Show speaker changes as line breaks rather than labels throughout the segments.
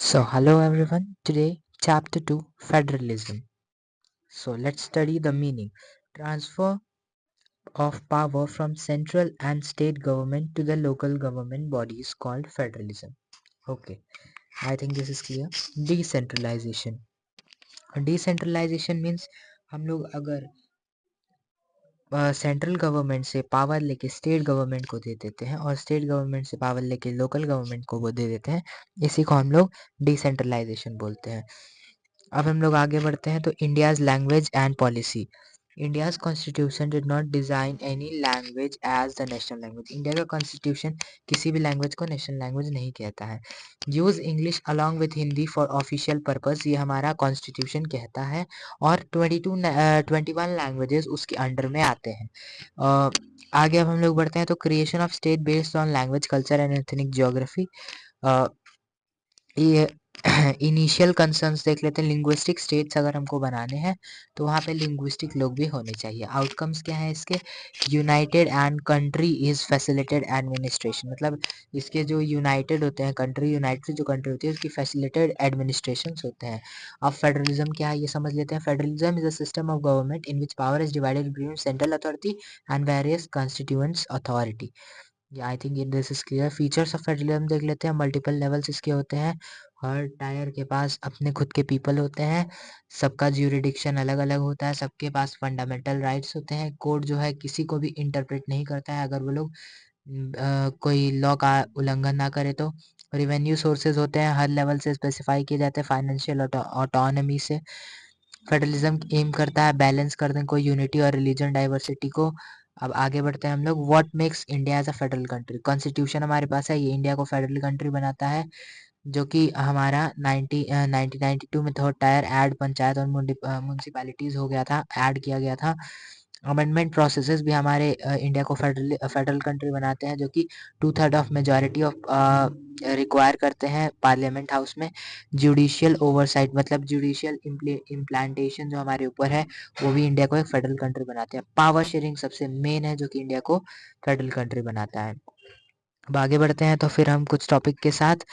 So, hello everyone. Today, chapter 2 Federalism. So, let's study the meaning. Transfer of power from central and state government to the local government bodies called federalism. Okay, I think this is clear. Decentralization. Decentralization means हम लोग अगर central government से power लेके state government को दे देते हैं और state government से पावर लेके लोकल गवर्नमेंट को वो दे देते हैं, इसी को हम लोग डिसेंट्रलाइजेशन बोलते हैं। अब हम लोग आगे बढ़ते हैं तो India's language and policy. India's constitution did not design any language as the national language. India का कॉन्स्टिट्यूशन किसी भी लैंग्वेज को नेशनल लैंग्वेज नहीं कहता है। Use English along with Hindi for official purpose, ये हमारा कॉन्स्टिट्यूशन कहता है। और 21 लैंग्वेजेस उसके अंडर में आते हैं। आगे अब हम लोग बढ़ते हैं तो creation of state based on language culture and ethnic geography. ये इनिशियल कंसर्न्स देख लेते हैं। लिंग्विस्टिक स्टेट्स अगर हमको बनाने हैं तो वहाँ पे लिंग्विस्टिक लोग भी होने चाहिए। आउटकम्स क्या है इसके? United and country is facilitated administration, मतलब इसके जो यूनाइटेड होते हैं कंट्री, यूनाइटेड जो कंट्री होती है उसकी फैसिलिटेड एडमिनिस्ट्रेशन होते हैं। अब फेडरलिज्म क्या है ये समझ लेते हैं। Federalism is a system of government in which power is divided between central authority and various constituents authority. I think this is clear. Features of federalism देख लेते हैं। मल्टीपल लेवल्स इसके होते हैं। हर टायर के पास अपने खुद के पीपल होते हैं। सबका ज्यूरिडिक्शन अलग अलग होता है। सबके पास फंडामेंटल राइट्स होते हैं। कोर्ट जो है किसी को भी इंटरप्रेट नहीं करता है अगर वो लोग कोई लॉ का उल्लंघन ना करे तो। रिवेन्यू सोर्सेज होते हैं, हर लेवल से स्पेसिफाई किए जाते हैं फाइनेंशियल ऑटोनॉमी से। फेडरलिज्म एम करता है बैलेंस कर दें कोई यूनिटी और रिलीजन डाइवर्सिटी को। अब आगे बढ़ते हैं हम लोग। What makes India as a federal country. Constitution हमारे पास है, ये इंडिया को फेडरल कंट्री बनाता है, जो कि हमारा 1992 में थर्ड टायर ऐड पंचायत और म्यूनसिपैलिटीज हो गया था, ऐड किया गया था। अमेंडमेंट प्रोसेसेस भी हमारे इंडिया को फेडरल कंट्री बनाते हैं, जो कि 2/3 ऑफ मेजॉरिटी ऑफ रिक्वायर करते हैं पार्लियामेंट हाउस में। जुडिशियल ओवरसाइट मतलब जुडिशियल इम्प्लांटेशन जो हमारे ऊपर है वो भी इंडिया को एक फेडरल कंट्री बनाते हैं। पावर शेयरिंग सबसे मेन है जो कि इंडिया को फेडरल कंट्री बनाता है। अब आगे बढ़ते हैं तो फिर हम कुछ टॉपिक के साथ।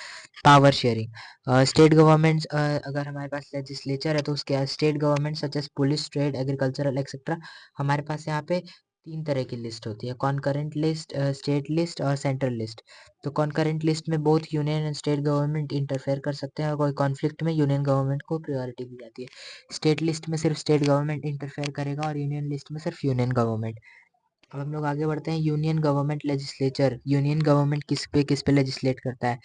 Power sharing. स्टेट गवर्नमेंट अगर हमारे पास लेजिस्लेचर है तो उसके state government such as police, trade, agricultural etcetera. हमारे पास यहाँ पे 3 तरह की लिस्ट होती है, कॉन्करेंट लिस्ट, स्टेट लिस्ट और सेंट्रल लिस्ट। तो कॉन्करेंट लिस्ट में both union and state government interfere कर सकते हैं और कोई कॉन्फ्लिक्ट में यूनियन गवर्नमेंट को प्रायोरिटी दी जाती है। स्टेट लिस्ट में सिर्फ स्टेट गवर्नमेंट इंटरफेयर करेगा और यूनियन लिस्ट में सिर्फ यूनियन गवर्नमेंट। अब हम लोग आगे बढ़ते हैं। Union government legislature. Union government किस पे लेजिस्लेट करता है?